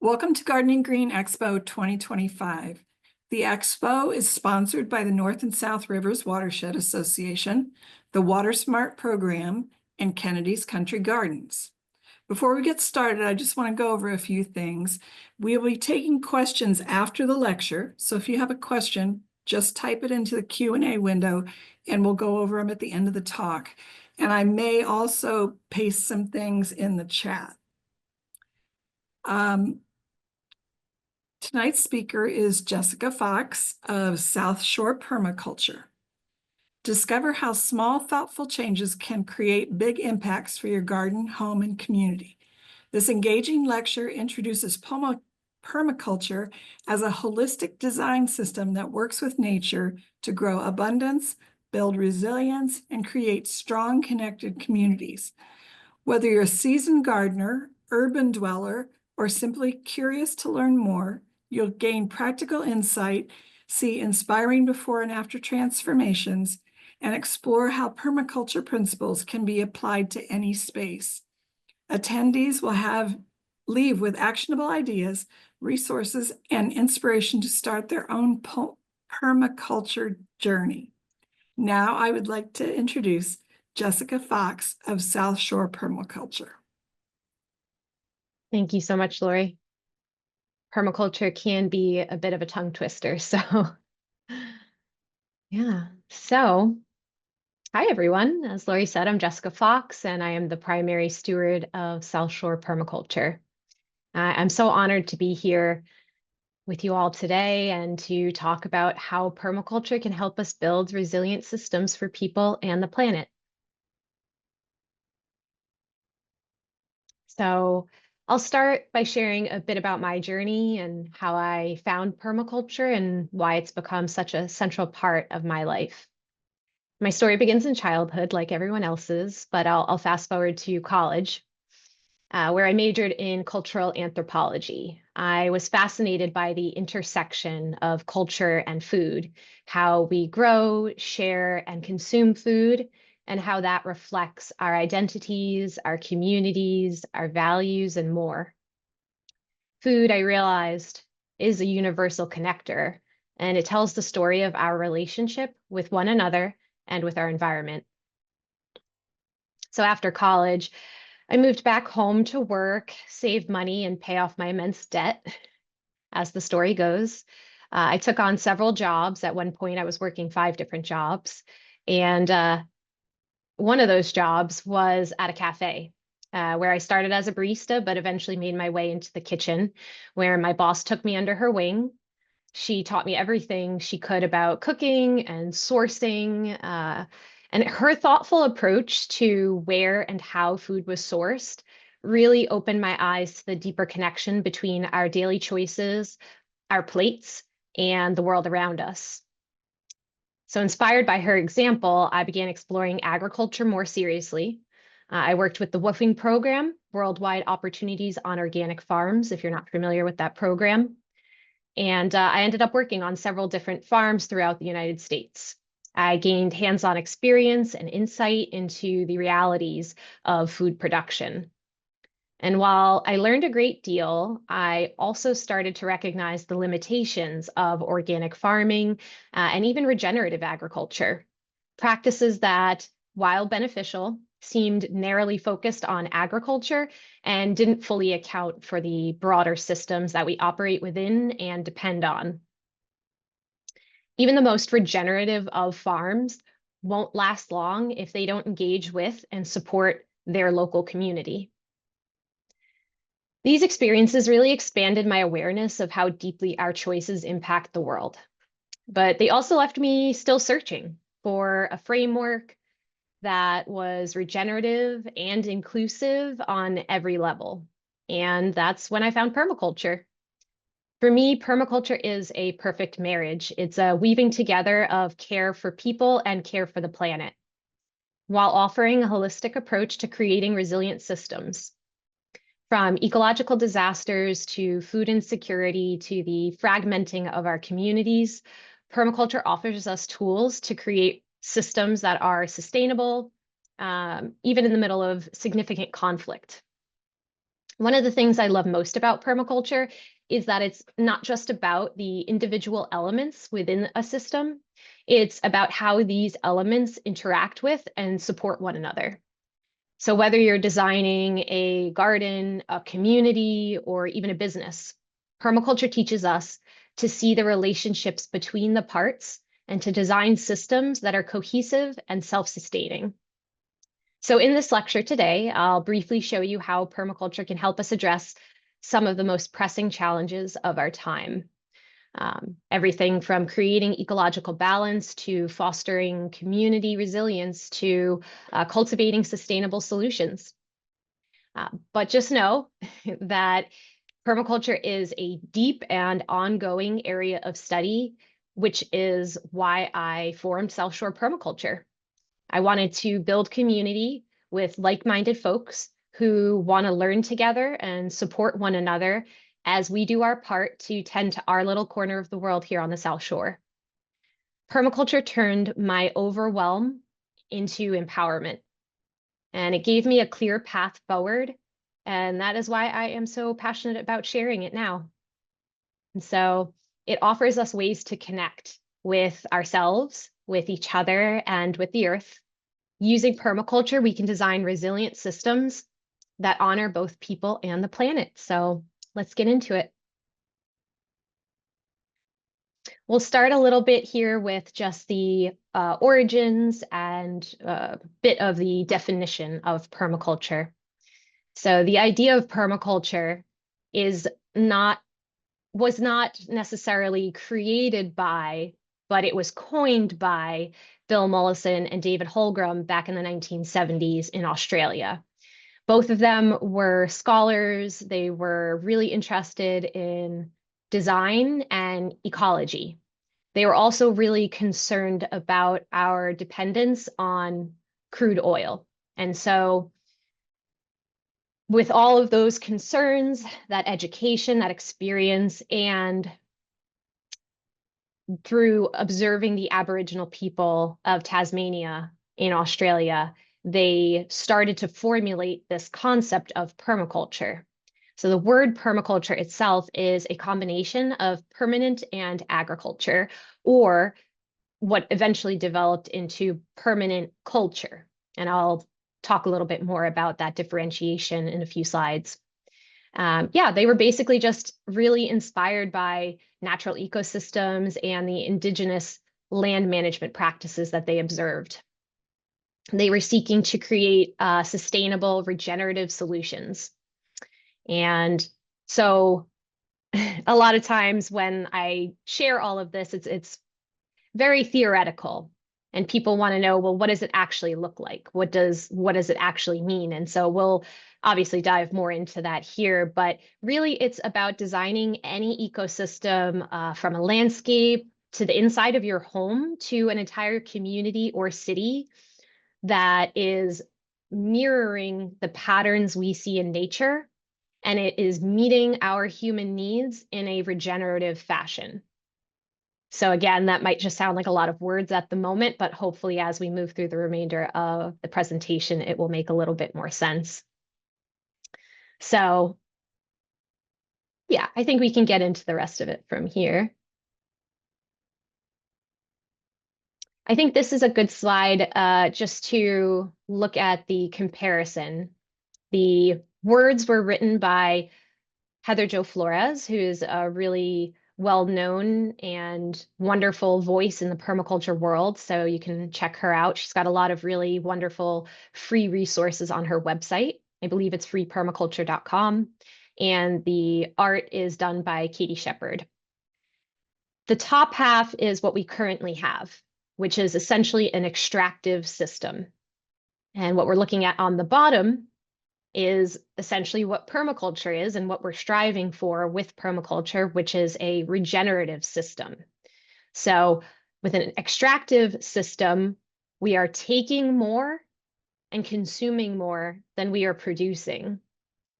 Welcome to Gardening Green Expo 2025. The Expo is sponsored by the North and South Rivers Watershed Association, the Water Smart Program, and Kennedy's Country Gardens. Before we get started, I just want to go over a few things. We'll be taking questions after the lecture, so if you have a question, just type it into the Q&A window and we'll go over them at the end of the talk. And I may also paste some things in the chat. Tonight's speaker is Jessica Fox of South Shore Permaculture. Discover how small, thoughtful changes can create big impacts for your garden, home, and community. This engaging lecture introduces permaculture as a holistic design system that works with nature to grow abundance, build resilience, and create strong, connected communities. Whether you're a seasoned gardener, urban dweller, or simply curious to learn more, you'll gain practical insight, see inspiring before and after transformations, and explore how permaculture principles can be applied to any space. Attendees will leave with actionable ideas, resources, and inspiration to start their own permaculture journey. Now I would like to introduce Jessica Fox of South Shore Permaculture. Thank you so much, Lori. Permaculture can be a bit of a tongue twister, so yeah. So, hi everyone. As Lori said, I'm Jessica Fox, and I am the primary steward of South Shore Permaculture. I'm so honored to be here with you all today and to talk about how permaculture can help us build resilient systems for people and the planet. So, I'll start by sharing a bit about my journey and how I found permaculture and why it's become such a central part of my life. My story begins in childhood, like everyone else's, but I'll fast forward to college, where I majored in cultural anthropology. I was fascinated by the intersection of culture and food, how we grow, share, and consume food, and how that reflects our identities, our communities, our values, and more. Food, I realized, is a universal connector, and it tells the story of our relationship with one another and with our environment. So after college, I moved back home to work, save money, and pay off my immense debt, as the story goes. I took on several jobs. At one point, I was working 5 different jobs, and one of those jobs was at a cafe, where I started as a barista, but eventually made my way into the kitchen, where my boss took me under her wing. She taught me everything she could about cooking and sourcing, and her thoughtful approach to where and how food was sourced really opened my eyes to the deeper connection between our daily choices, our plates, and the world around us. So inspired by her example, I began exploring agriculture more seriously. I worked with the WWOOFing program, Worldwide Opportunities on Organic Farms, if you're not familiar with that program. And I ended up working on several different farms throughout the United States. I gained hands-on experience and insight into the realities of food production. And while I learned a great deal, I also started to recognize the limitations of organic farming and even regenerative agriculture, practices that, while beneficial, seemed narrowly focused on agriculture and didn't fully account for the broader systems that we operate within and depend on. Even the most regenerative of farms won't last long if they don't engage with and support their local community. These experiences really expanded my awareness of how deeply our choices impact the world. But they also left me still searching for a framework that was regenerative and inclusive on every level. And that's when I found permaculture. For me, permaculture is a perfect marriage. It's a weaving together of care for people and care for the planet, while offering a holistic approach to creating resilient systems. From ecological disasters to food insecurity to the fragmenting of our communities, permaculture offers us tools to create systems that are sustainable, even in the middle of significant conflict. One of the things I love most about permaculture is that it's not just about the individual elements within a system, it's about how these elements interact with and support one another. So whether you're designing a garden, a community, or even a business, permaculture teaches us to see the relationships between the parts and to design systems that are cohesive and self-sustaining. So in this lecture today, I'll briefly show you how permaculture can help us address some of the most pressing challenges of our time. Everything from creating ecological balance to fostering community resilience to cultivating sustainable solutions. But just know that permaculture is a deep and ongoing area of study, which is why I formed South Shore Permaculture. I wanted to build community with like-minded folks who want to learn together and support one another as we do our part to tend to our little corner of the world here on the South Shore. Permaculture turned my overwhelm into empowerment, and it gave me a clear path forward, and that is why I am so passionate about sharing it now. And so it offers us ways to connect with ourselves, with each other, and with the earth. Using permaculture, we can design resilient systems that honor both people and the planet. So let's get into it. We'll start a little bit here with just the origins and a bit of the definition of permaculture. So the idea of permaculture was not necessarily created by, but it was coined by Bill Mollison and David Holmgren back in the 1970s in Australia. Both of them were scholars. They were really interested in design and ecology. They were also really concerned about our dependence on crude oil. And so with all of those concerns, that education, that experience, and through observing the Aboriginal people of Tasmania in Australia, they started to formulate this concept of permaculture. So the word permaculture itself is a combination of permanent and agriculture, or what eventually developed into permanent culture. And I'll talk a little bit more about that differentiation in a few slides. Yeah, they were basically just really inspired by natural ecosystems and the indigenous land management practices that they observed. They were seeking to create sustainable regenerative solutions. And so a lot of times when I share all of this, it's very theoretical. And people want to know, well, what does it actually look like? What does it actually mean? And so we'll obviously dive more into that here, but really it's about designing any ecosystem from a landscape to the inside of your home to an entire community or city that is mirroring the patterns we see in nature, and it is meeting our human needs in a regenerative fashion. So again, that might just sound like a lot of words at the moment, but hopefully as we move through the remainder of the presentation, it will make a little bit more sense. So yeah, I think we can get into the rest of it from here. I think this is a good slide just to look at the comparison. The words were written by Heather Jo Flores, who is a really well-known and wonderful voice in the permaculture world. So you can check her out. She's got a lot of really wonderful free resources on her website. I believe it's freepermaculture.com. And the art is done by Katie Shepard. The top half is what we currently have, which is essentially an extractive system. And what we're looking at on the bottom is essentially what permaculture is and what we're striving for with permaculture, which is a regenerative system. So with an extractive system, we are taking more and consuming more than we are producing.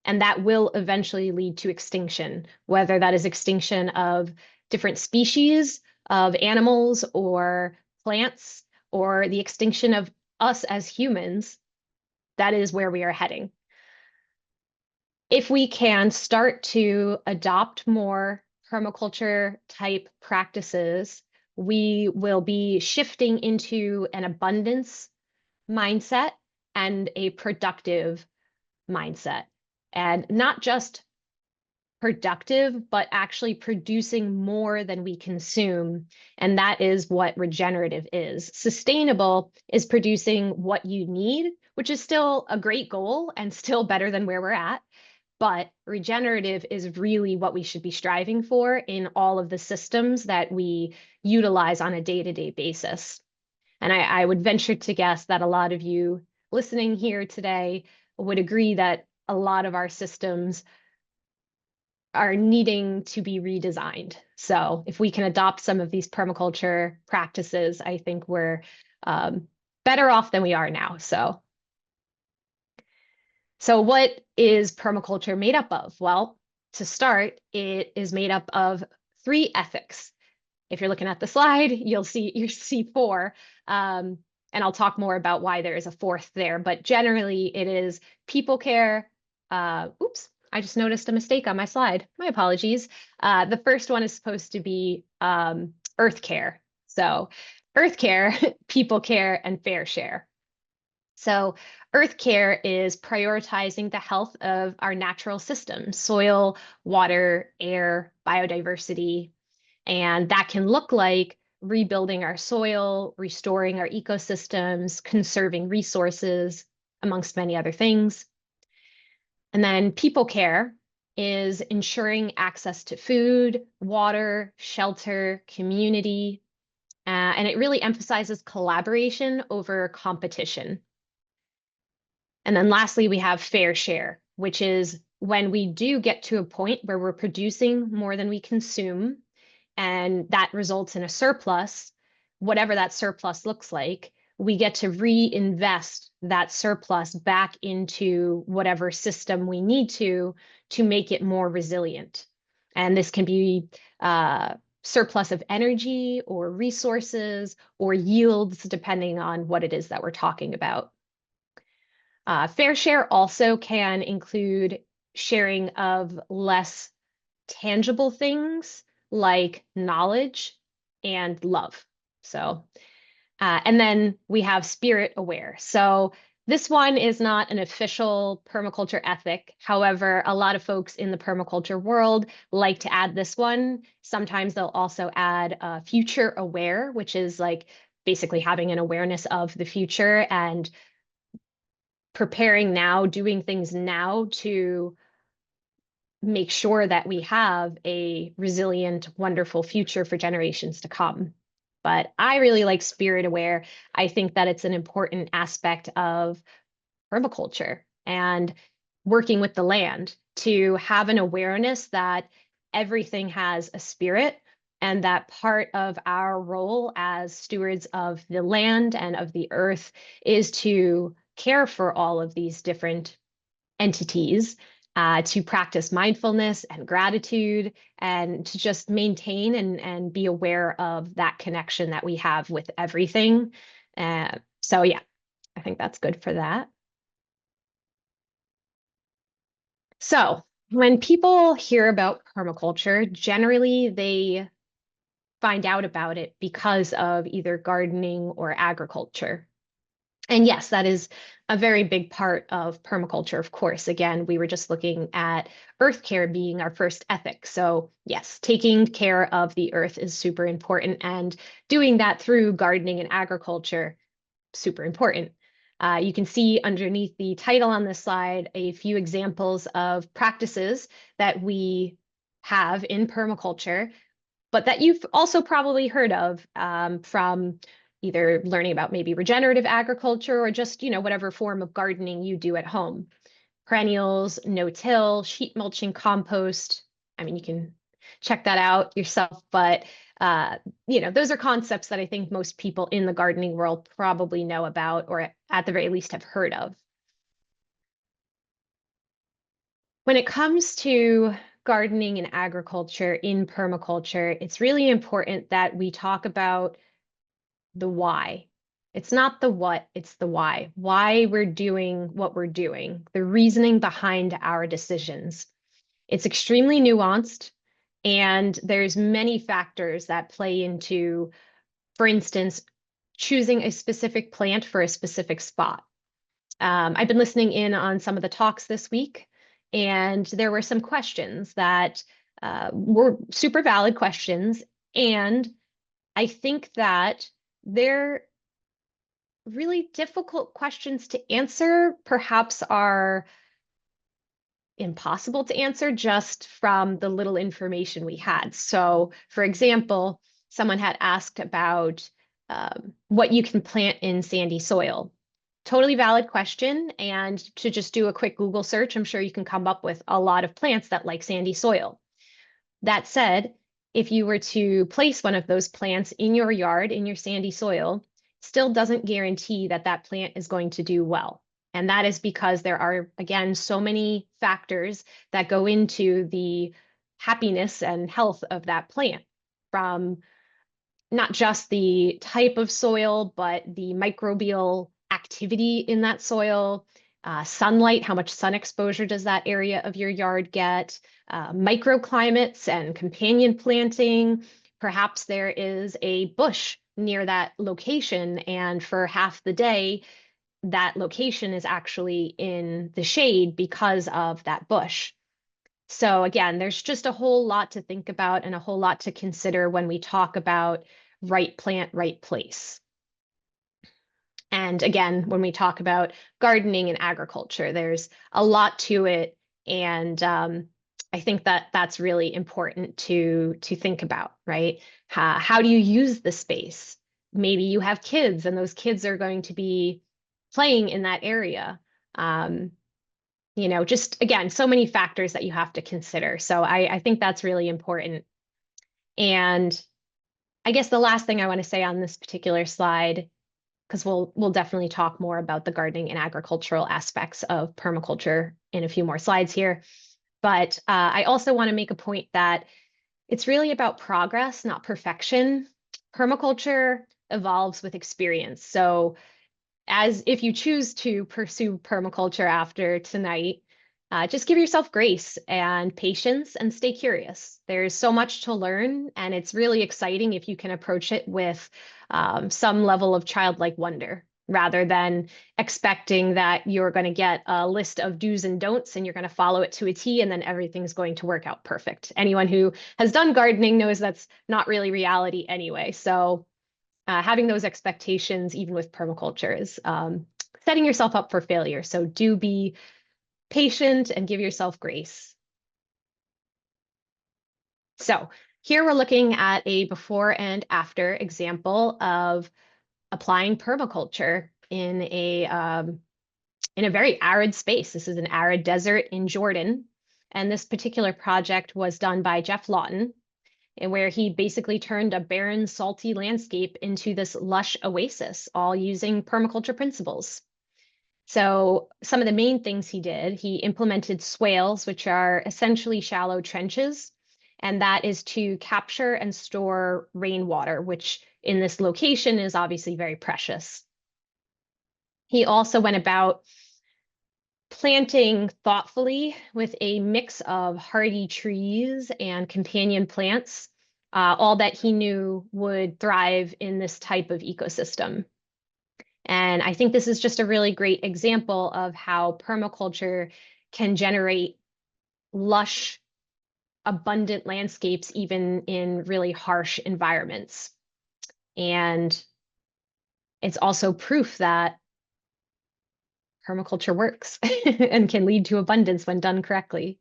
And that will eventually lead to extinction, whether that is extinction of different species of animals or plants, or the extinction of us as humans. That is where we are heading. if we can start to adopt more permaculture type practices, we will be shifting into an abundance mindset and a productive mindset. And not just productive, but actually producing more than we consume. And that is what regenerative is. Sustainable is producing what you need, which is still a great goal and still better than where we're at. But regenerative is really what we should be striving for in all of the systems that we utilize on a day-to-day basis. And I would venture to guess that a lot of you listening here today would agree that a lot of our systems are needing to be redesigned. So if we can adopt some of these permaculture practices, I think we're better off than we are now. So what is permaculture made up of? Well, to start, it is made up of 3 ethics. If you're looking at the slide, you see 4. And I'll talk more about why there is a 4th there. But generally, it is people care. Oops, I just noticed a mistake on my slide. My apologies. The first one is supposed to be earth care. So earth care, people care, and fair share. So earth care is prioritizing the health of our natural systems, soil, water, air, biodiversity. And that can look like rebuilding our soil, restoring our ecosystems, conserving resources, amongst many other things. And then people care is ensuring access to food, water, shelter, community. And it really emphasizes collaboration over competition. And then lastly, we have fair share, which is when we do get to a point where we're producing more than we consume, and that results in a surplus, whatever that surplus looks like, we get to reinvest that surplus back into whatever system we need to make it more resilient. And this can be surplus of energy or resources or yields, depending on what it is that we're talking about. Fair share also can include sharing of less tangible things like knowledge and love. So, and then we have spirit aware. So this one is not an official permaculture ethic. However, a lot of folks in the permaculture world like to add this one. Sometimes they'll also add future aware, which is like basically having an awareness of the future and preparing now, doing things now to make sure that we have a resilient, wonderful future for generations to come. But I really like spirit aware. I think that it's an important aspect of permaculture and working with the land to have an awareness that everything has a spirit and that part of our role as stewards of the land and of the earth is to care for all of these different entities, to practice mindfulness and gratitude, and to just maintain and be aware of that connection that we have with everything. So yeah, I think that's good for that. So when people hear about permaculture, generally they find out about it because of either gardening or agriculture. And yes, that is a very big part of permaculture, of course. Again, we were just looking at earth care being our first ethic. So yes, taking care of the earth is super important, and doing that through gardening and agriculture, super important. You can see underneath the title on this slide a few examples of practices that we have in permaculture, but that you've also probably heard of from either learning about maybe regenerative agriculture or just, whatever form of gardening you do at home. Perennials, no-till, sheet mulching, compost. I mean, you can check that out yourself, but those are concepts that I think most people in the gardening world probably know about, or at the very least have heard of. When it comes to gardening and agriculture in permaculture, it's really important that we talk about the why. It's not the what, it's the why we're doing what we're doing, the reasoning behind our decisions. It's extremely nuanced, and there's many factors that play into, for instance, choosing a specific plant for a specific spot. I've been listening in on some of the talks this week, and there were some questions that were super valid questions. And I think that they're really difficult questions to answer, perhaps are impossible to answer just from the little information we had. So, for example, someone had asked about what you can plant in sandy soil. Totally valid question. And to just do a quick Google search, I'm sure you can come up with a lot of plants that like sandy soil. That said, if you were to place one of those plants in your yard, in your sandy soil, still doesn't guarantee that that plant is going to do well. And that is because there are, again, so many factors that go into the happiness and health of that plant, from not just the type of soil, but the microbial activity in that soil, sunlight, how much sun exposure does that area of your yard get, microclimates and companion planting. Perhaps there is a bush near that location, and for half the day, that location is actually in the shade because of that bush. So again, there's just a whole lot to think about and a whole lot to consider when we talk about right plant, right place. And again, when we talk about gardening and agriculture, there's a lot to it. And I think that that's really important to think about, right? How do you use the space? Maybe you have kids and those kids are going to be playing in that area. Just again, so many factors that you have to consider. So I think that's really important. And I guess the last thing I want to say on this particular slide, because we'll definitely talk more about the gardening and agricultural aspects of permaculture in a few more slides here. But I also want to make a point that it's really about progress, not perfection. Permaculture evolves with experience. So as if you choose to pursue permaculture after tonight, just give yourself grace and patience and stay curious. There's so much to learn, and it's really exciting if you can approach it with some level of childlike wonder, rather than expecting that you're going to get a list of do's and don'ts and you're going to follow it to a T and then everything's going to work out perfect. Anyone who has done gardening knows that's not really reality anyway. So having those expectations, even with permaculture, is setting yourself up for failure. So do be patient and give yourself grace. So here we're looking at a before and after example of applying permaculture in a very arid space. This is an arid desert in Jordan. And this particular project was done by Jeff Lawton, and where he basically turned a barren, salty landscape into this lush oasis, all using permaculture principles. So some of the main things he did, he implemented swales, which are essentially shallow trenches, and that is to capture and store rainwater, which in this location is obviously very precious. He also went about planting thoughtfully with a mix of hardy trees and companion plants, all that he knew would thrive in this type of ecosystem. And I think this is just a really great example of how permaculture can generate lush, abundant landscapes, even in really harsh environments. And it's also proof that permaculture works and can lead to abundance when done correctly.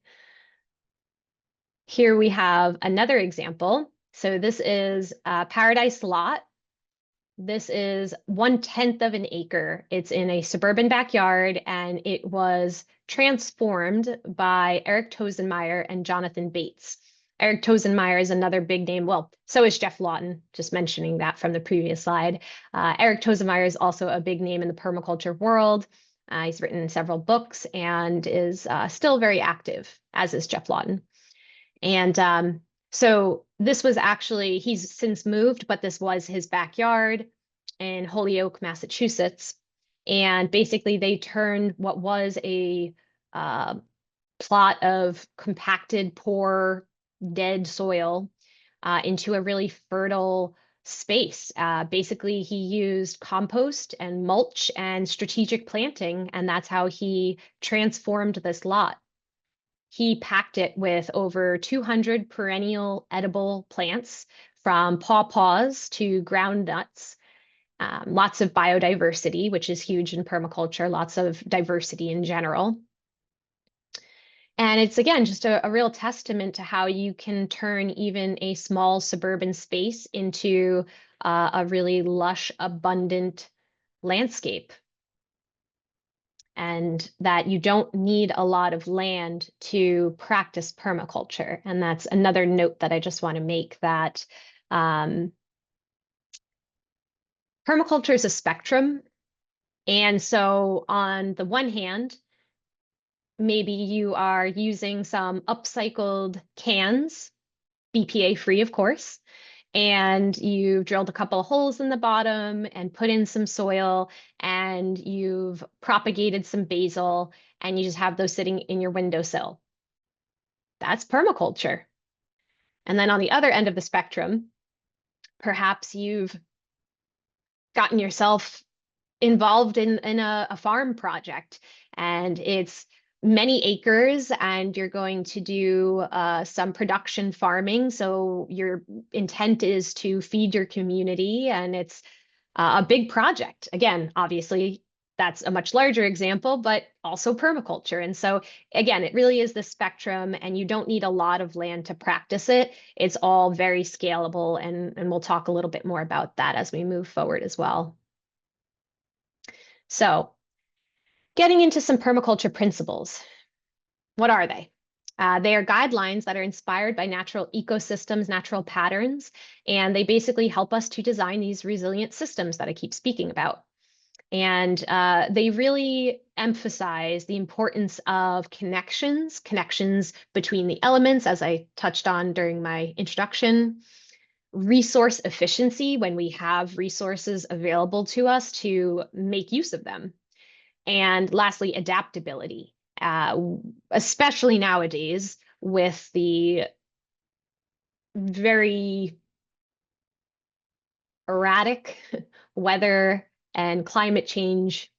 Here we have another example. So this is a Paradise Lot. This is 1/10 of an acre. It's in a suburban backyard, and it was transformed by Eric Tosenmeyer and Jonathan Bates. Eric Tosenmeyer is another big name. Well, so is Jeff Lawton, just mentioning that from the previous slide. Eric Tosenmeyer is also a big name in the permaculture world. He's written several books and is still very active, as is Jeff Lawton. And so this was actually, he's since moved, but this was his backyard. in Holyoke, Massachusetts. And basically, they turned what was a uh, plot of compacted, poor, dead soil into a really fertile space. Basically, he used compost and mulch and strategic planting, and that's how he transformed this lot. He packed it with over 200 perennial edible plants, from pawpaws to ground nuts. Lots of biodiversity, which is huge in permaculture, lots of diversity in general. And it's, again, just a real testament to how you can turn even a small suburban space into a really lush, abundant landscape. And that you don't need a lot of land to practice permaculture. And that's another note that I just want to make, that permaculture is a spectrum. And so on the one hand, maybe you are using some upcycled cans, BPA free, of course, and you've drilled a couple of holes in the bottom and put in some soil, and you've propagated some basil, and you just have those sitting in your windowsill. That's permaculture. And then on the other end of the spectrum, perhaps you've gotten yourself involved in a farm project, and it's many acres, and you're going to do some production farming. So your intent is to feed your community, and it's a big project. Again, obviously, that's a much larger example, but also permaculture. And so, again, it really is the spectrum, and you don't need a lot of land to practice it. It's all very scalable, and we'll talk a little bit more about that as we move forward as well. So, getting into some permaculture principles. What are they? They are guidelines that are inspired by natural ecosystems, natural patterns, and they basically help us to design these resilient systems that I keep speaking about. And they really emphasize the importance of connections between the elements, as I touched on during my introduction, resource efficiency, when we have resources available to us to make use of them. And lastly, adaptability, especially nowadays with the very erratic weather and climate change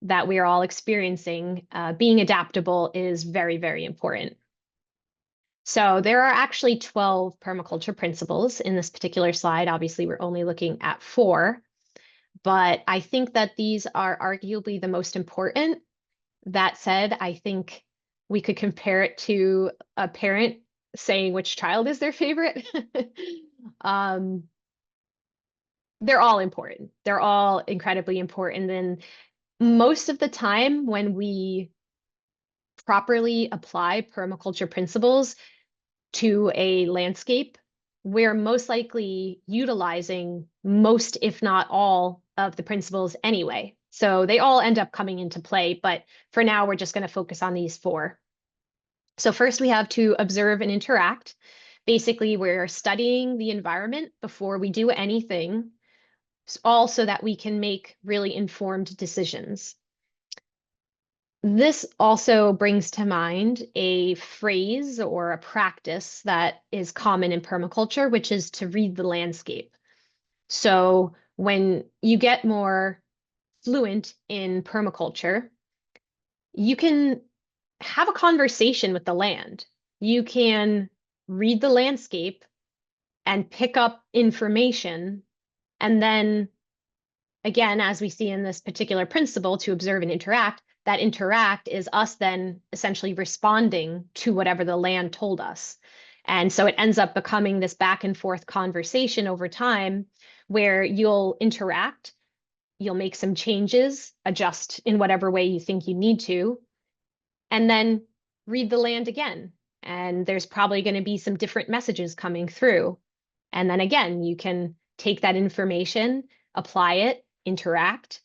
that we are all experiencing. Being adaptable is very, very important. So there are actually 12 permaculture principles in this particular slide. Obviously, we're only looking at 4, but I think that these are arguably the most important. That said, I think we could compare it to a parent saying which child is their favorite. um, they're all important. They're all incredibly important. And most of the time, when we properly apply permaculture principles to a landscape, we're most likely utilizing most, if not all, of the principles anyway. So they all end up coming into play, but for now, we're just going to focus on these 4. So first, we have to observe and interact. Basically, we're studying the environment before we do anything, all so that we can make really informed decisions. This also brings to mind a phrase or a practice that is common in permaculture, which is to read the landscape. So when you get more fluent in permaculture, you can have a conversation with the land. You can read the landscape and pick up information. And then, again, as we see in this particular principle, to observe and interact, that interact is us then essentially responding to whatever the land told us. And so it ends up becoming this back and forth conversation over time, where you'll interact, you'll make some changes, adjust in whatever way you think you need to, and then read the land again. And there's probably going to be some different messages coming through. And then again, you can take that information, apply it, interact.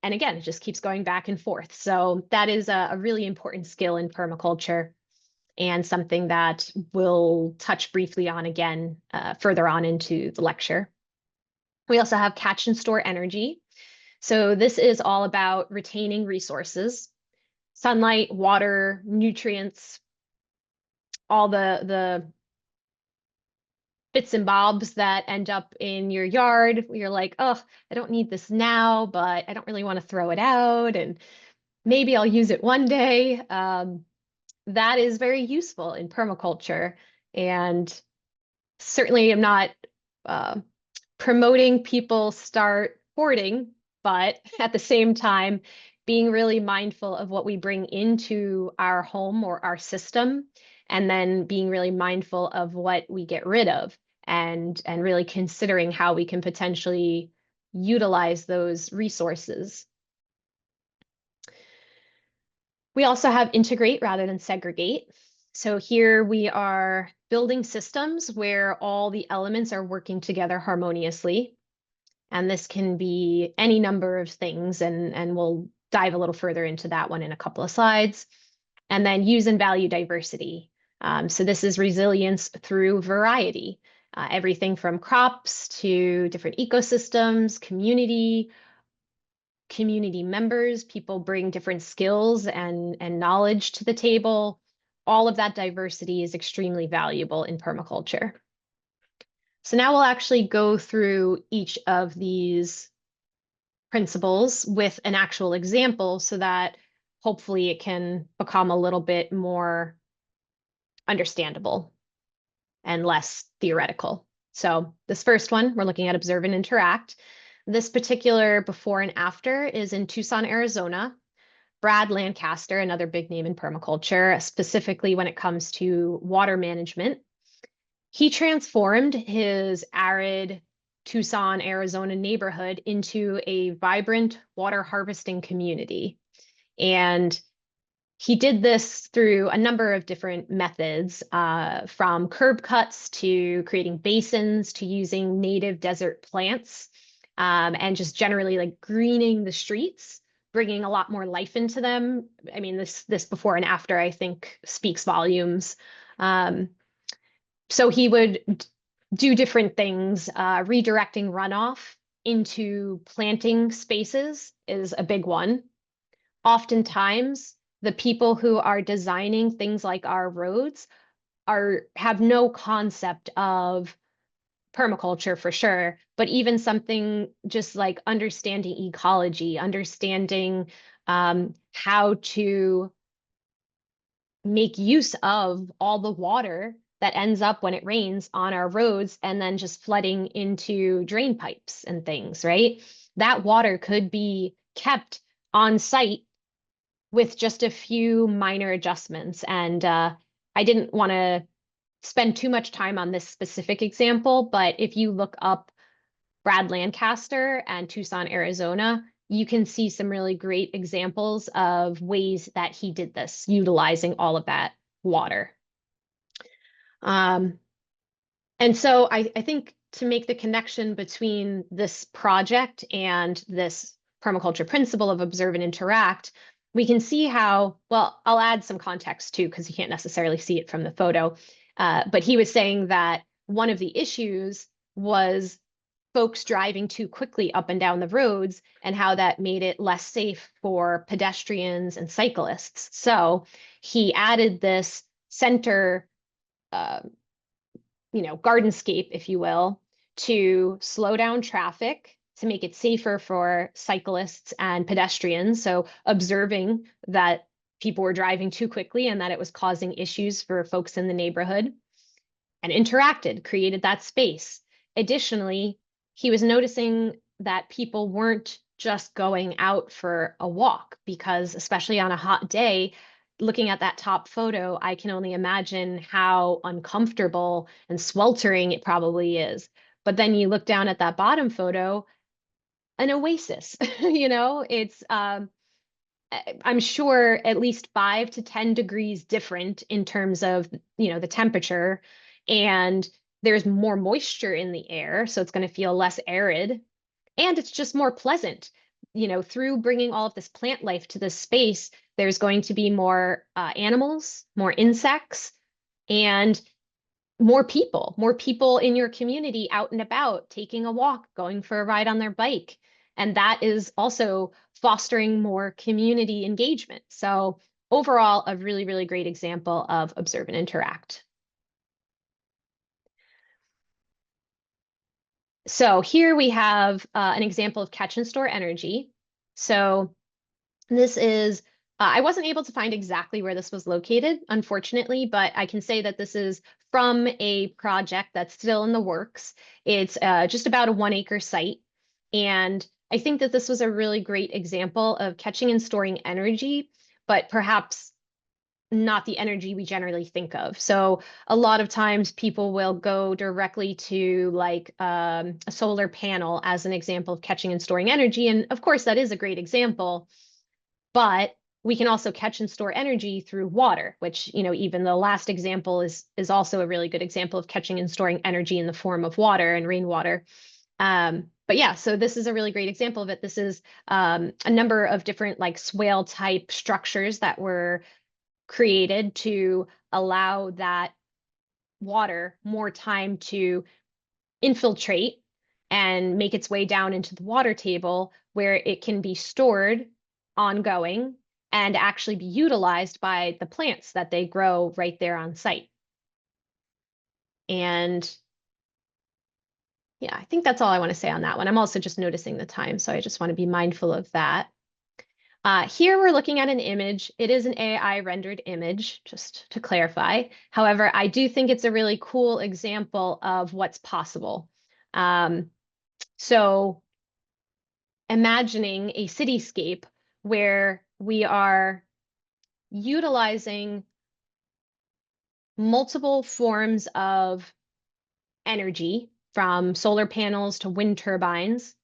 And again, it just keeps going back and forth. So that is a really important skill in permaculture, and something that we'll touch briefly on again further on into the lecture. We also have catch and store energy. So this is all about retaining resources, sunlight, water, nutrients, all the bits and bobs that end up in your yard. You're like, oh, I don't need this now, but I don't really want to throw it out. And maybe I'll use it one day. That is very useful in permaculture. And certainly I'm not uh, promoting people start hoarding, but at the same time, being really mindful of what we bring into our home or our system, and then being really mindful of what we get rid of, and really considering how we can potentially utilize those resources. We also have integrate rather than segregate. So here we are building systems where all the elements are working together harmoniously. And this can be any number of things, and we'll dive a little further into that one in a couple of slides. And then use and value diversity. So this is resilience through variety, everything from crops to different ecosystems, community members. People bring different skills and knowledge to the table. All of that diversity is extremely valuable in permaculture. So now we'll actually go through each of these principles with an actual example so that hopefully it can become a little bit more understandable and less theoretical. So this first one, we're looking at observe and interact. This particular before and after is in Tucson, Arizona. Brad Lancaster, another big name in permaculture, specifically when it comes to water management. He transformed his arid Tucson, Arizona neighborhood into a vibrant water harvesting community. And he did this through a number of different methods, from curb cuts to creating basins to using native desert plants, and just generally like greening the streets, bringing a lot more life into them. I mean, this before and after, I think, speaks volumes. So he would do different things. Redirecting runoff into planting spaces is a big one. Oftentimes, the people who are designing things like our roads have no concept of permaculture for sure, but even something just like understanding ecology, understanding how to make use of all the water that ends up when it rains on our roads and then just flooding into drain pipes and things, right? That water could be kept on site with just a few minor adjustments. And I didn't want to spend too much time on this specific example, but if you look up Brad Lancaster and Tucson, Arizona, you can see some really great examples of ways that he did this, utilizing all of that water. And so I think to make the connection between this project and this permaculture principle of observe and interact, we can see how, well, I'll add some context too, because you can't necessarily see it from the photo. But he was saying that one of the issues was folks driving too quickly up and down the roads and how that made it less safe for pedestrians and cyclists. So he added this center, uh, gardenscape, if you will, to slow down traffic, to make it safer for cyclists and pedestrians. So observing that people were driving too quickly and that it was causing issues for folks in the neighborhood, and interacted, created that space. Additionally, he was noticing that people weren't just going out for a walk, because especially on a hot day, looking at that top photo, I can only imagine how uncomfortable and sweltering it probably is. But then you look down at that bottom photo, an oasis, it's I'm sure at least 5 to 10 degrees different in terms of, the temperature, and there's more moisture in the air, so it's going to feel less arid, and it's just more pleasant. Through bringing all of this plant life to this space, there's going to be more animals, more insects, and more people in your community out and about, taking a walk, going for a ride on their bike. And that is also fostering more community engagement. So overall, a really, really great example of observe and interact. So here we have an example of catch and store energy. So this is, I wasn't able to find exactly where this was located, unfortunately, but I can say that this is from a project that's still in the works. It's just about a 1 acre site. And I think that this was a really great example of catching and storing energy, but perhaps not the energy we generally think of. So a lot of times people will go directly to like a solar panel as an example of catching and storing energy. And of course, that is a great example, but we can also catch and store energy through water, which, even the last example is also a really good example of catching and storing energy in the form of water and rainwater. But yeah, so this is a really great example of it. This is a number of different like swale type structures that were created to allow that water more time to infiltrate and make its way down into the water table where it can be stored ongoing and actually be utilized by the plants that they grow right there on site. And yeah, I think that's all I want to say on that one. I'm also just noticing the time, so I just want to be mindful of that. Here we're looking at an image. It is an AI rendered image, just to clarify. However, I do think it's a really cool example of what's possible. So imagining a cityscape where we are utilizing multiple forms of energy, from solar panels to wind turbines.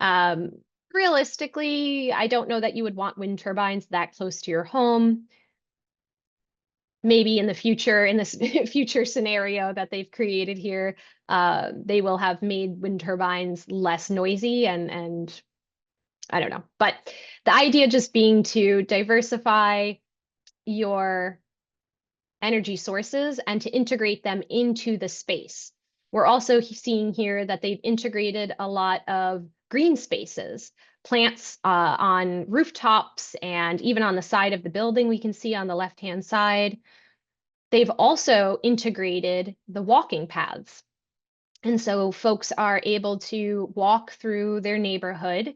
Um, Realistically, I don't know that you would want wind turbines that close to your home. Maybe in the future, in this future scenario that they've created here, they will have made wind turbines less noisy and I don't know. But the idea just being to diversify your energy sources and to integrate them into the space. We're also seeing here that they've integrated a lot of green spaces, plants on rooftops and even on the side of the building we can see on the left-hand side. They've also integrated the walking paths. And so folks are able to walk through their neighborhood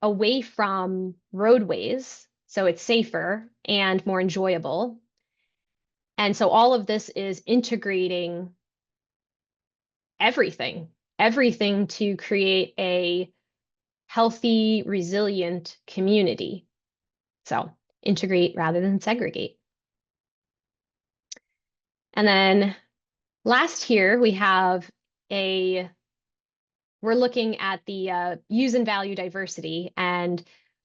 away from roadways, so it's safer and more enjoyable. And so all of this is integrating everything to create a healthy, resilient community. So integrate rather than segregate. And then last here, we're looking at the use and value diversity, and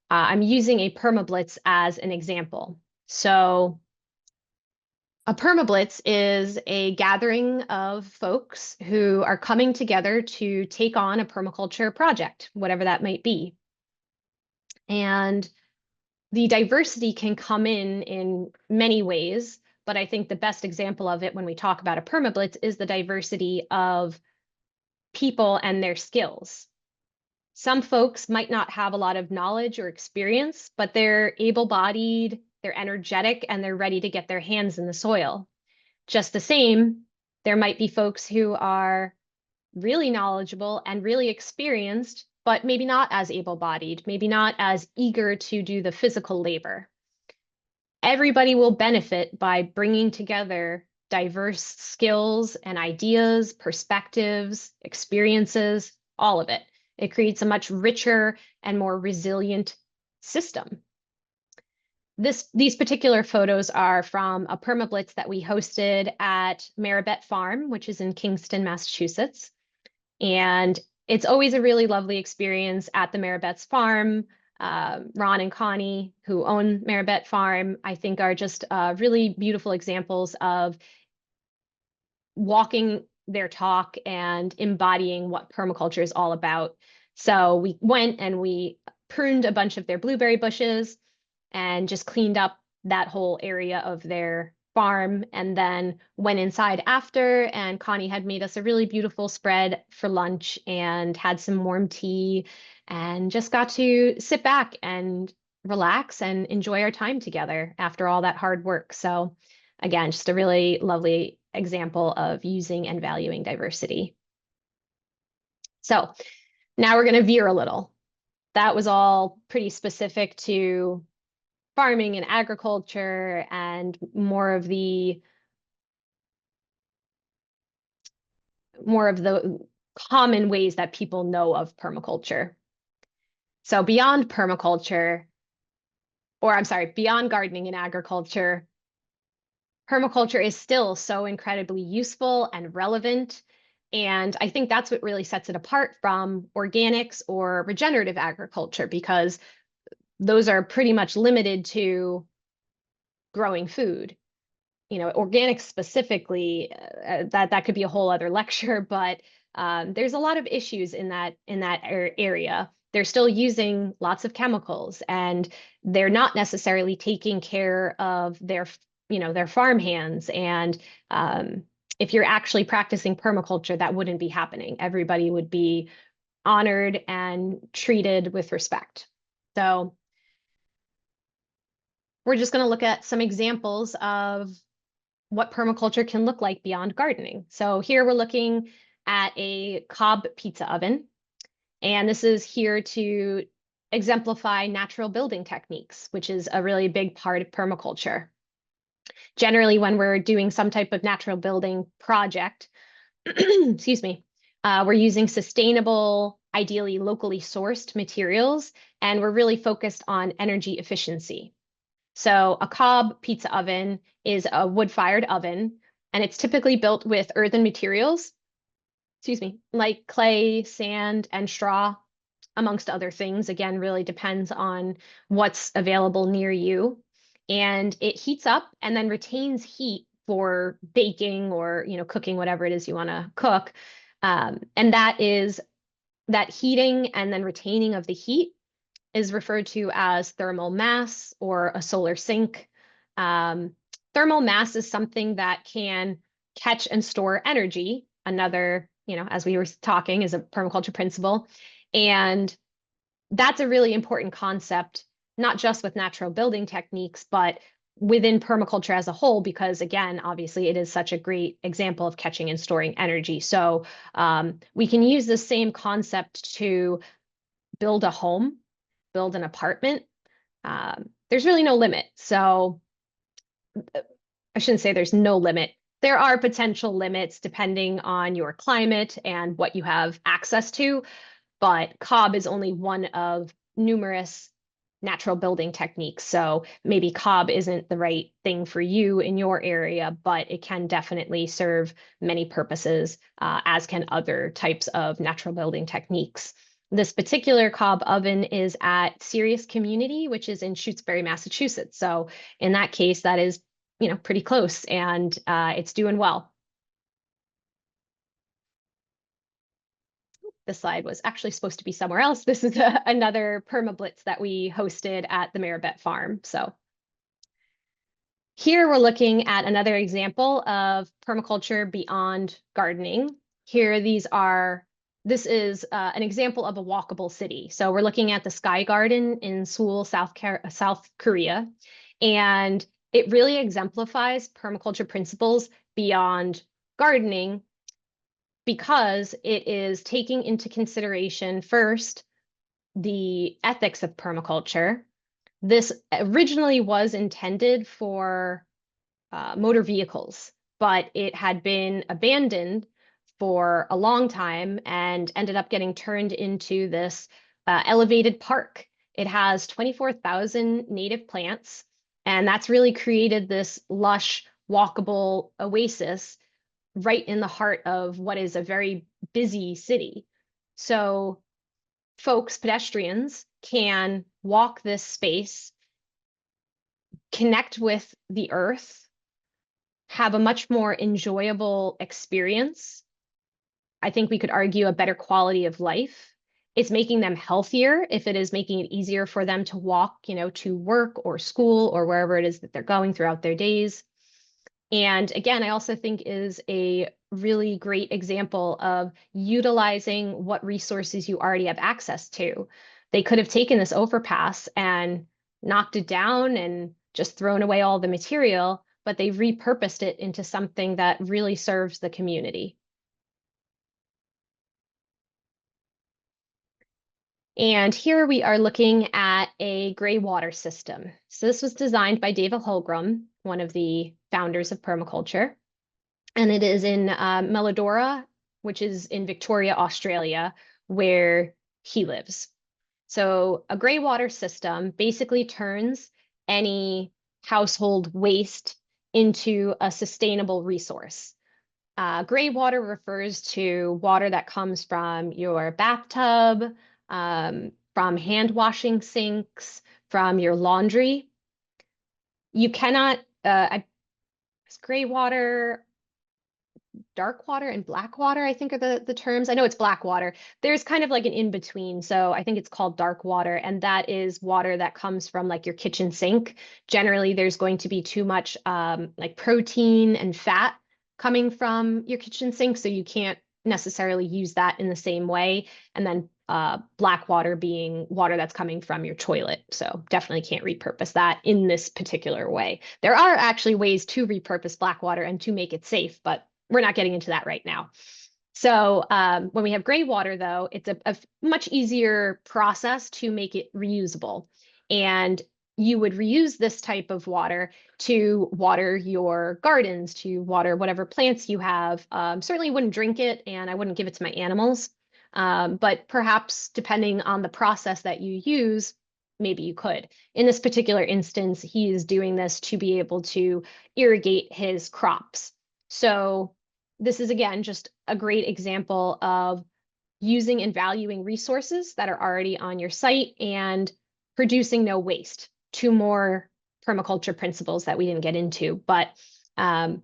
I'm using a permablitz as an example. So a permablitz is a gathering of folks who are coming together to take on a permaculture project, whatever that might be. And the diversity can come in many ways, but I think the best example of it when we talk about a permablitz is the diversity of people and their skills. Some folks might not have a lot of knowledge or experience, but they're able-bodied, they're energetic, and they're ready to get their hands in the soil. Just the same, there might be folks who are really knowledgeable and really experienced, but maybe not as able-bodied, maybe not as eager to do the physical labor. Everybody will benefit by bringing together diverse skills and ideas, perspectives, experiences, all of it. It creates a much richer and more resilient system. These particular photos are from a permablitz that we hosted at Maribet Farm, which is in Kingston, Massachusetts. And it's always a really lovely experience at the Maribet's farm. Ron and Connie, who own Maribet Farm, I think are just really beautiful examples of walking their talk and embodying what permaculture is all about. So we went and we pruned a bunch of their blueberry bushes and just cleaned up that whole area of their farm and then went inside after, and Connie had made us a really beautiful spread for lunch and had some warm tea and just got to sit back and relax and enjoy our time together after all that hard work. So again, just a really lovely example of using and valuing diversity. So now we're going to veer a little. That was all pretty specific to farming and agriculture and more of the common ways that people know of permaculture. So beyond permaculture, or I'm sorry, beyond gardening and agriculture, permaculture is still so incredibly useful and relevant. And I think that's what really sets it apart from organics or regenerative agriculture, because those are pretty much limited to growing food. You know, organics specifically, that could be a whole other lecture, but there's a lot of issues in that area. They're still using lots of chemicals, and they're not necessarily taking care of their farm hands. And if you're actually practicing permaculture, that wouldn't be happening. Everybody would be honored and treated with respect. So we're just going to look at some examples of what permaculture can look like beyond gardening. So here we're looking at a cob pizza oven, and this is here to exemplify natural building techniques, which is a really big part of permaculture. Generally, when we're doing some type of natural building project, excuse me, we're using sustainable, ideally locally sourced materials, and we're really focused on energy efficiency. So a cob pizza oven is a wood-fired oven, and it's typically built with earthen materials, excuse me, like clay, sand, and straw, amongst other things. Again, really depends on what's available near you. And it heats up and then retains heat for baking or, cooking whatever it is you want to cook. And that heating and then retaining of the heat is referred to as thermal mass or a solar sink. Thermal mass is something that can catch and store energy. Another, as we were talking, is a permaculture principle. And that's a really important concept, not just with natural building techniques, but within permaculture as a whole, because again, obviously it is such a great example of catching and storing energy. So we can use the same concept to build a home, build an apartment. There's really no limit. So I shouldn't say there's no limit. There are potential limits depending on your climate and what you have access to, but cob is only one of numerous natural building techniques. So maybe cob isn't the right thing for you in your area, but it can definitely serve many purposes, as can other types of natural building techniques. This particular cob oven is at Sirius Community, which is in Shutesbury, Massachusetts. So in that case, that is, pretty close, and it's doing well. This slide was actually supposed to be somewhere else. This is another permablitz that we hosted at the Maribet Farm. So here we're looking at another example of permaculture beyond gardening. Here, this is an example of a walkable city. So we're looking at the Sky Garden in Seoul, South Korea, and it really exemplifies permaculture principles beyond gardening, because it is taking into consideration first the ethics of permaculture. This originally was intended for motor vehicles, but it had been abandoned for a long time and ended up getting turned into this elevated park. It has 24,000 native plants, and that's really created this lush, walkable oasis right in the heart of what is a very busy city. So folks, pedestrians, can walk this space, connect with the earth, have a much more enjoyable experience. I think we could argue a better quality of life. It's making them healthier if it is making it easier for them to walk, to work or school or wherever it is that they're going throughout their days. And again, I also think is a really great example of utilizing what resources you already have access to. They could have taken this overpass and knocked it down and just thrown away all the material, but they repurposed it into something that really serves the community. And here we are looking at a gray water system. So this was designed by David Holmgren, one of the founders of permaculture. And it is in Melodora, which is in Victoria, Australia, where he lives. So a gray water system basically turns any household waste into a sustainable resource. Gray water refers to water that comes from your bathtub, from hand washing sinks, from your laundry. You cannot, gray water, dark water and black water, I think are the terms. I know it's black water. There's kind of like an in between. So I think it's called dark water. And that is water that comes from like your kitchen sink. Generally, there's going to be too much like protein and fat coming from your kitchen sink. So you can't necessarily use that in the same way. And then black water being water that's coming from your toilet. So definitely can't repurpose that in this particular way. There are actually ways to repurpose black water and to make it safe, but we're not getting into that right now. So when we have gray water, though, it's a much easier process to make it reusable. And you would reuse this type of water to water your gardens, to water whatever plants you have. Certainly wouldn't drink it, and I wouldn't give it to my animals. But perhaps depending on the process that you use, maybe you could. In this particular instance, he is doing this to be able to irrigate his crops. So this is, again, just a great example of using and valuing resources that are already on your site and producing no waste. Two more permaculture principles that we didn't get into, but a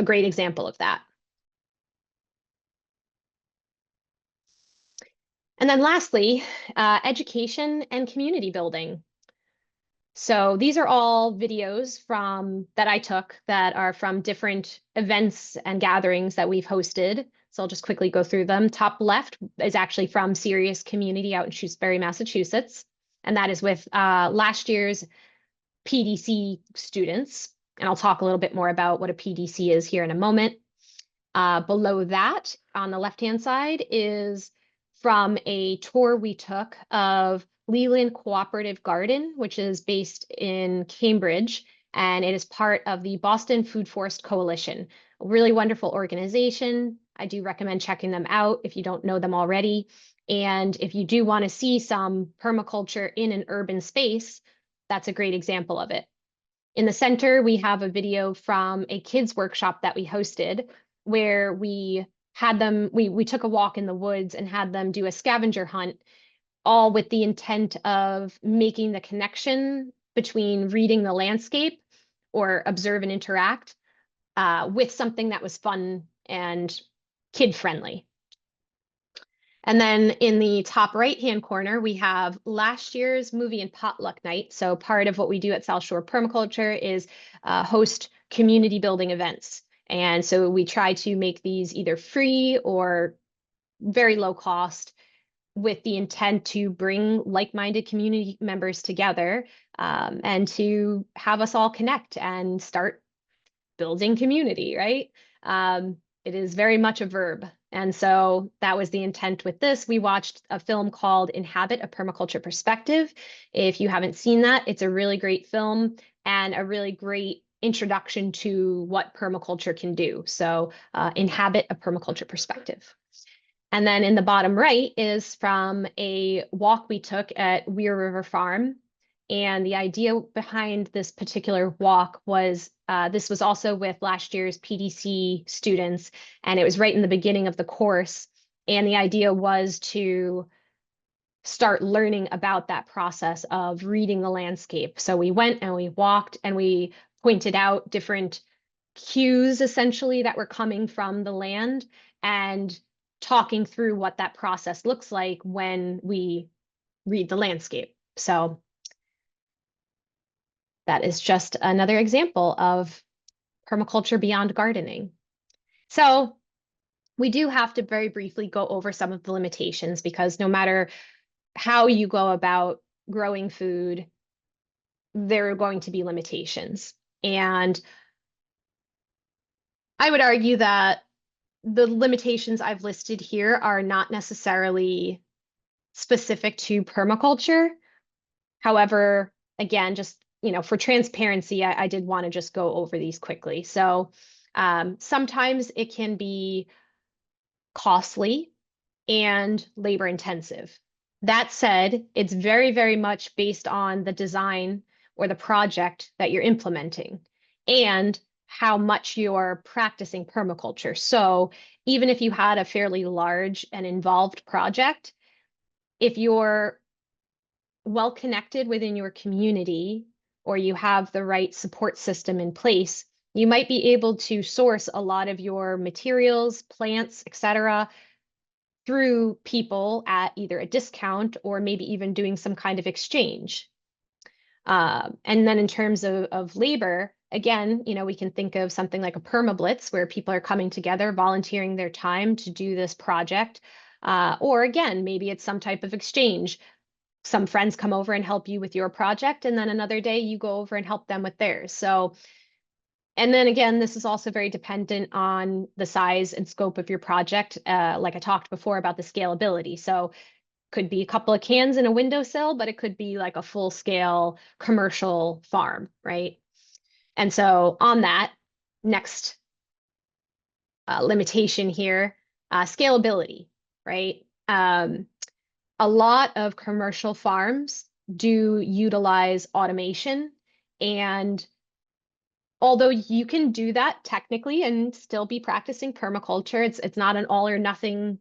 great example of that. And then lastly, education and community building. So these are all videos from that I took that are from different events and gatherings that we've hosted. So I'll just quickly go through them. Top left is actually from Serious Community out in Shrewsbury, Massachusetts. And that is with last year's PDC students. And I'll talk a little bit more about what a PDC is here in a moment. Below that, on the left-hand side, is from a tour we took of Leland Cooperative Garden, which is based in Cambridge, and it is part of the Boston Food Forest Coalition, a really wonderful organization. I do recommend checking them out if you don't know them already. And if you do want to see some permaculture in an urban space, that's a great example of it. In the center, we have a video from a kids workshop that we hosted where we had them, we took a walk in the woods and had them do a scavenger hunt, all with the intent of making the connection between reading the landscape or observe and interact with something that was fun and kid friendly. And then in the top right-hand corner, we have last year's movie and potluck night. So part of what we do at South Shore Permaculture is host community building events. And so we try to make these either free or very low cost with the intent to bring like-minded community members together and to have us all connect and start building community, right? It is very much a verb. And so that was the intent with this. We watched a film called Inhabit, a Permaculture Perspective. If you haven't seen that, it's a really great film and a really great introduction to what permaculture can do. So Inhabit, a Permaculture Perspective. And then in the bottom right is from a walk we took at Weir River Farm. And the idea behind this particular walk was this was also with last year's PDC students, and it was right in the beginning of the course. And the idea was to start learning about that process of reading the landscape. So we went and we walked and we pointed out different cues essentially that were coming from the land and talking through what that process looks like when we read the landscape. So that is just another example of permaculture beyond gardening. So we do have to very briefly go over some of the limitations, because no matter how you go about growing food, there are going to be limitations. And I would argue that the limitations I've listed here are not necessarily specific to permaculture. However, again, just for transparency, I did want to just go over these quickly. So sometimes it can be costly and labor intensive. That said, it's very, very much based on the design or the project that you're implementing and how much you're practicing permaculture. So even if you had a fairly large and involved project, if you're well connected within your community or you have the right support system in place, you might be able to source a lot of your materials, plants, etc., through people at either a discount or maybe even doing some kind of exchange. And then in terms of labor, again, we can think of something like a permablitz where people are coming together, volunteering their time to do this project. Or again, maybe it's some type of exchange. Some friends come over and help you with your project, and then another day you go over and help them with theirs. So, and then again, this is also very dependent on the size and scope of your project. Like I talked before about the scalability. So could be a couple of cans in a windowsill, but it could be like a full scale commercial farm, right? And so on that, next limitation here, scalability, right? A lot of commercial farms do utilize automation, and although you can do that technically and still be practicing permaculture, it's not an all or nothing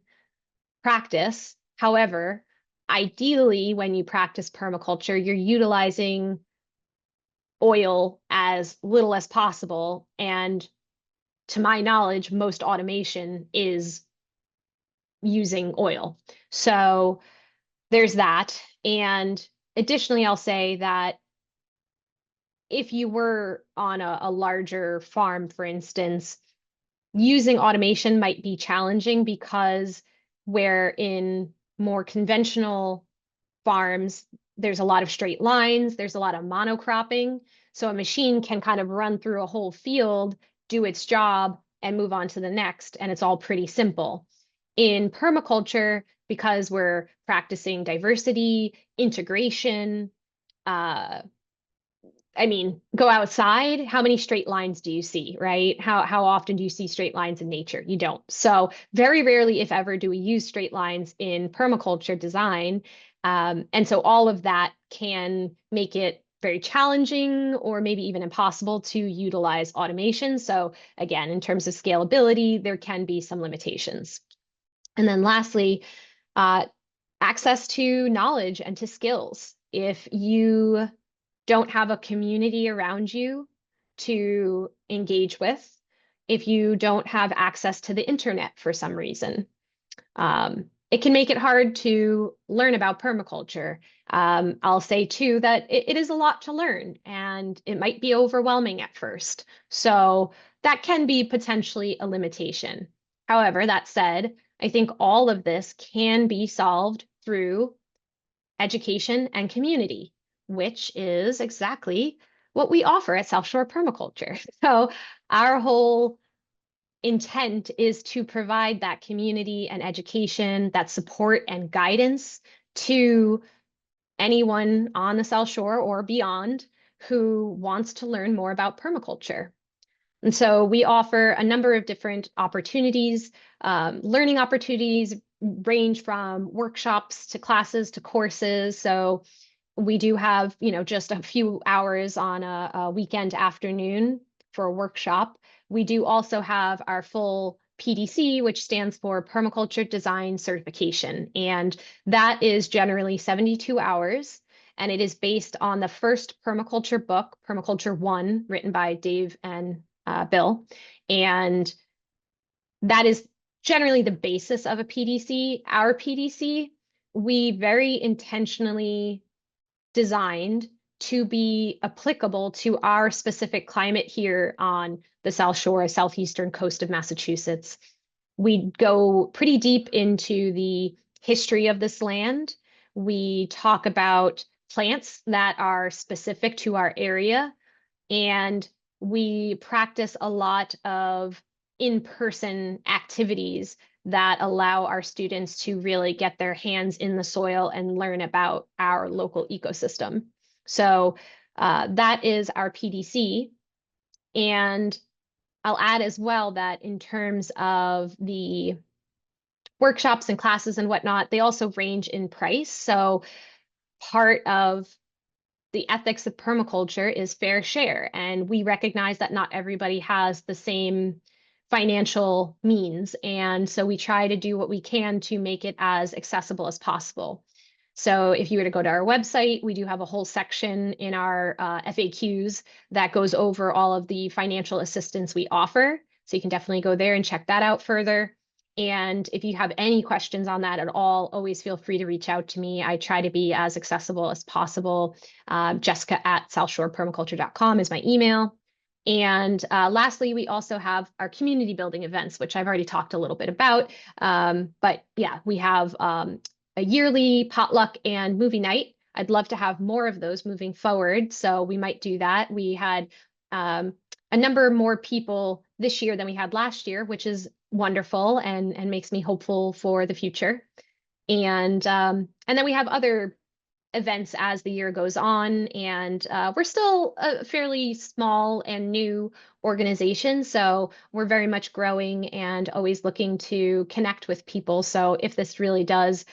practice. However, ideally, when you practice permaculture, you're utilizing oil as little as possible. And to my knowledge, most automation is using oil. So there's that. And additionally, I'll say that if you were on a larger farm, for instance, using automation might be challenging, because where in more conventional farms, there's a lot of straight lines, there's a lot of monocropping. So a machine can kind of run through a whole field, do its job, and move on to the next. And it's all pretty simple. In permaculture, because we're practicing diversity, integration, uh, go outside. How many straight lines do you see, right? How often do you see straight lines in nature? You don't. So very rarely, if ever, do we use straight lines in permaculture design. And so all of that can make it very challenging or maybe even impossible to utilize automation. So again, in terms of scalability, there can be some limitations. And then lastly, access to knowledge and to skills. If you don't have a community around you to engage with, if you don't have access to the internet for some reason, it can make it hard to learn about permaculture. I'll say too that it is a lot to learn, and it might be overwhelming at first. So that can be potentially a limitation. However, that said, I think all of this can be solved through education and community, which is exactly what we offer at South Shore Permaculture. So our whole intent is to provide that community and education, that support and guidance to anyone on the South Shore or beyond who wants to learn more about permaculture. And so we offer a number of different opportunities. Learning opportunities range from workshops to classes to courses. So we do have, just a few hours on a weekend afternoon for a workshop. We do also have our full PDC, which stands for Permaculture Design Certification. And that is generally 72 hours. And it is based on the first permaculture book, Permaculture 1, written by Dave and Bill. And that is generally the basis of a PDC. Our PDC, we very intentionally designed to be applicable to our specific climate here on the South Shore, southeastern coast of Massachusetts. We go pretty deep into the history of this land. We talk about plants that are specific to our area, and we practice a lot of in-person activities that allow our students to really get their hands in the soil and learn about our local ecosystem. So that is our PDC. And I'll add as well that in terms of the workshops and classes and whatnot, they also range in price. So part of the ethics of permaculture is fair share. And we recognize that not everybody has the same financial means. And so we try to do what we can to make it as accessible as possible. So if you were to go to our website, we do have a whole section in our FAQs that goes over all of the financial assistance we offer. So you can definitely go there and check that out further. And if you have any questions on that at all, always feel free to reach out to me. I try to be as accessible as possible. Jessica@southshorepermaculture.com is my email. And lastly, we also have our community building events, which I've already talked a little bit about. But yeah, we have a yearly potluck and movie night. I'd love to have more of those moving forward. So we might do that. We had a number more people this year than we had last year, which is wonderful and makes me hopeful for the future. And then we have other events as the year goes on, and we're still a fairly small and new organization, so we're very much growing and always looking to connect with people. So if this really does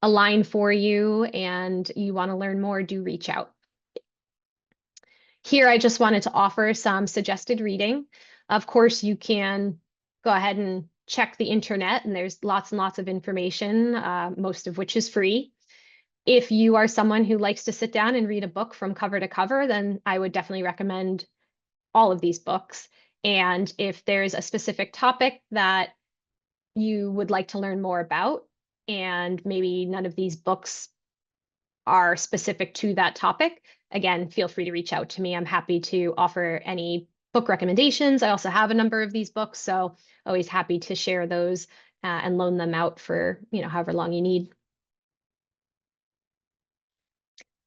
align for you and you want to learn more, do reach out. Here, I just wanted to offer some suggested reading. Of course, you can go ahead and check the internet, and there's lots and lots of information, most of which is free. If you are someone who likes to sit down and read a book from cover to cover, then I would definitely recommend all of these books. And if there's a specific topic that you would like to learn more about, and maybe none of these books are specific to that topic, again, feel free to reach out to me. I'm happy to offer any book recommendations. I also have a number of these books, so always happy to share those and loan them out for, however long you need.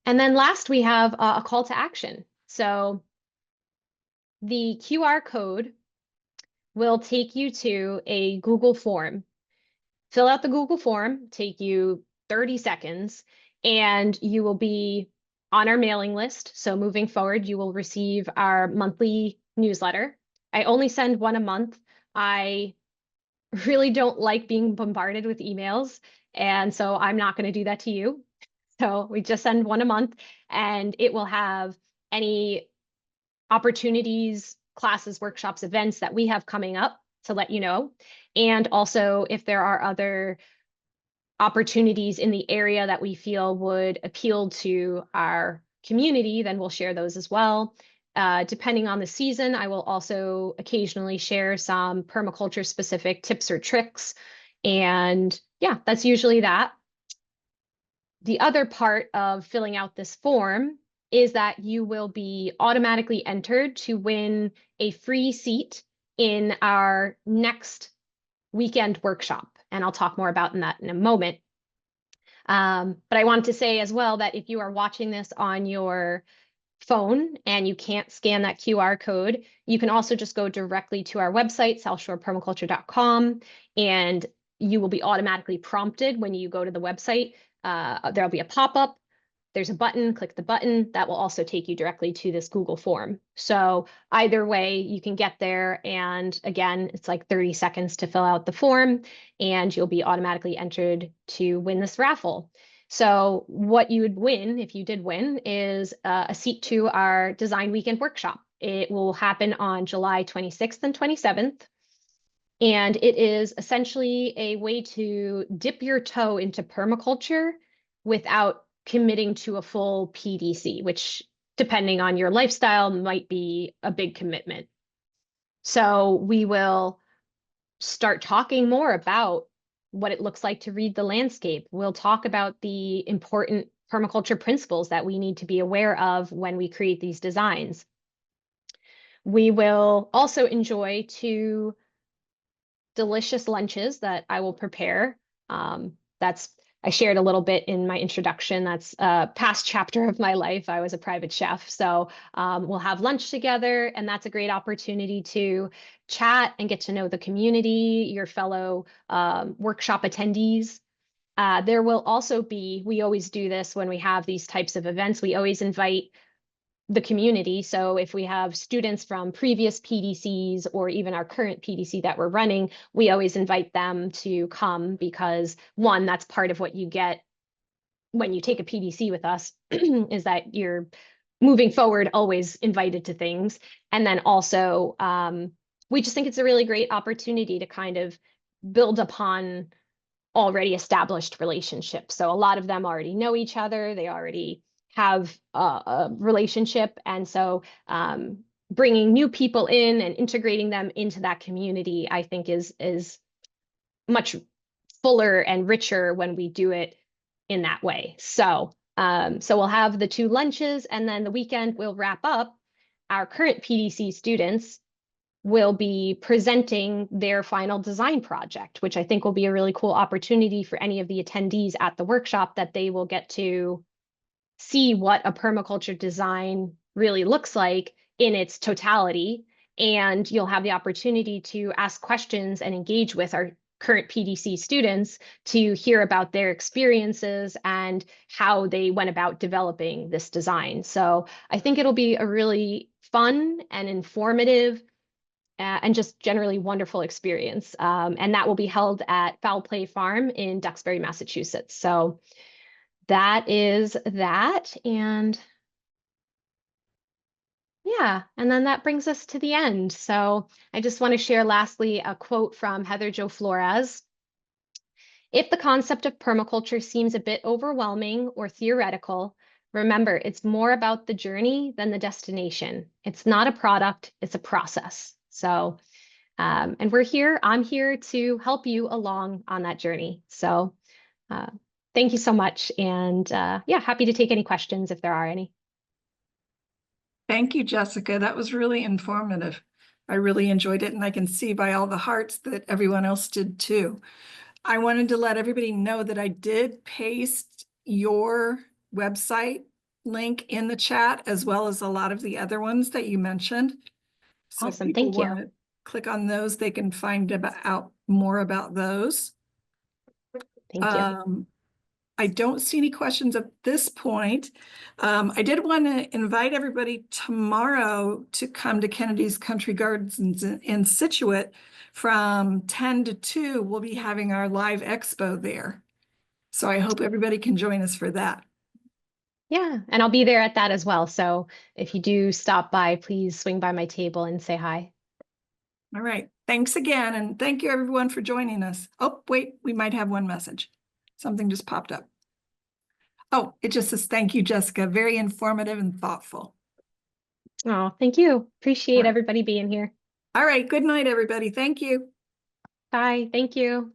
And then last, we have a call to action. So the QR code will take you to a Google form. Fill out the Google form, take you 30 seconds, and you will be on our mailing list. So moving forward, you will receive our monthly newsletter. I only send one a month. I really don't like being bombarded with emails, and so I'm not going to do that to you. So we just send one a month, and it will have any opportunities, classes, workshops, events that we have coming up to let you know. And also if there are other opportunities in the area that we feel would appeal to our community, then we'll share those as well. Depending on the season, I will also occasionally share some permaculture specific tips or tricks. And yeah, that's usually that. The other part of filling out this form is that you will be automatically entered to win a free seat in our next weekend workshop. And I'll talk more about that in a moment. But I wanted to say as well that if you are watching this on your phone and you can't scan that QR code, you can also just go directly to our website, southshorepermaculture.com, and you will be automatically prompted when you go to the website. There'll be a pop-up. There's a button, click the button. That will also take you directly to this Google form. So either way, you can get there. And again, it's like 30 seconds to fill out the form, and you'll be automatically entered to win this raffle. So what you would win, if you did win, is a seat to our Design Weekend Workshop. It will happen on July 26th and 27th. And it is essentially a way to dip your toe into permaculture without committing to a full PDC, which, depending on your lifestyle, might be a big commitment. So we will start talking more about what it looks like to read the landscape. We'll talk about the important permaculture principles that we need to be aware of when we create these designs. We will also enjoy 2 delicious lunches that I will prepare. I shared a little bit in my introduction. That's a past chapter of my life. I was a private chef. So we'll have lunch together, and that's a great opportunity to chat and get to know the community, your fellow workshop attendees. There will also be, we always do this when we have these types of events, we always invite the community. So if we have students from previous PDCs or even our current PDC that we're running, we always invite them to come because, one, that's part of what you get when you take a PDC with us is that you're moving forward, always invited to things. And then also, we just think it's a really great opportunity to kind of build upon already established relationships. So a lot of them already know each other. They already have a relationship. And so bringing new people in and integrating them into that community, I think is much fuller and richer when we do it in that way. So we'll have the 2 lunches, and then the weekend we'll wrap up. Our current PDC students will be presenting their final design project, which I think will be a really cool opportunity for any of the attendees at the workshop, that they will get to see what a permaculture design really looks like in its totality. And you'll have the opportunity to ask questions and engage with our current PDC students to hear about their experiences and how they went about developing this design. So I think it'll be a really fun and informative and just generally wonderful experience. And that will be held at Foul Play Farm in Duxbury, Massachusetts. So that is that. And yeah, and then that brings us to the end. So I just want to share lastly a quote from Heather Jo Flores. If the concept of permaculture seems a bit overwhelming or theoretical, remember, it's more about the journey than the destination. It's not a product, it's a process. So, and I'm here to help you along on that journey. So thank you so much. And yeah, happy to take any questions if there are any. Thank you, Jessica. That was really informative. I really enjoyed it, and I can see by all the hearts that everyone else did too. I wanted to let everybody know that I did paste your website link in the chat, as well as a lot of the other ones that you mentioned. So if Awesome. people Thank you. want to click on those, they can find out more about those. Thank you. I don't see any questions at this point. I did want to invite everybody tomorrow to come to Kennedy's Country Gardens in Scituate from 10 to 2. We'll be having our live expo there. So I hope everybody can join us for that. Yeah, and I'll be there at that as well. So if you do stop by, please swing by my table and say hi. All right. Thanks again. And thank you everyone for joining us. Oh, wait, we might have one message. Something just popped up. Oh, it just says, thank you, Jessica. Very informative and thoughtful. Oh, thank you. Appreciate everybody being here. All right. Good night, everybody. Thank you. Bye. Thank you.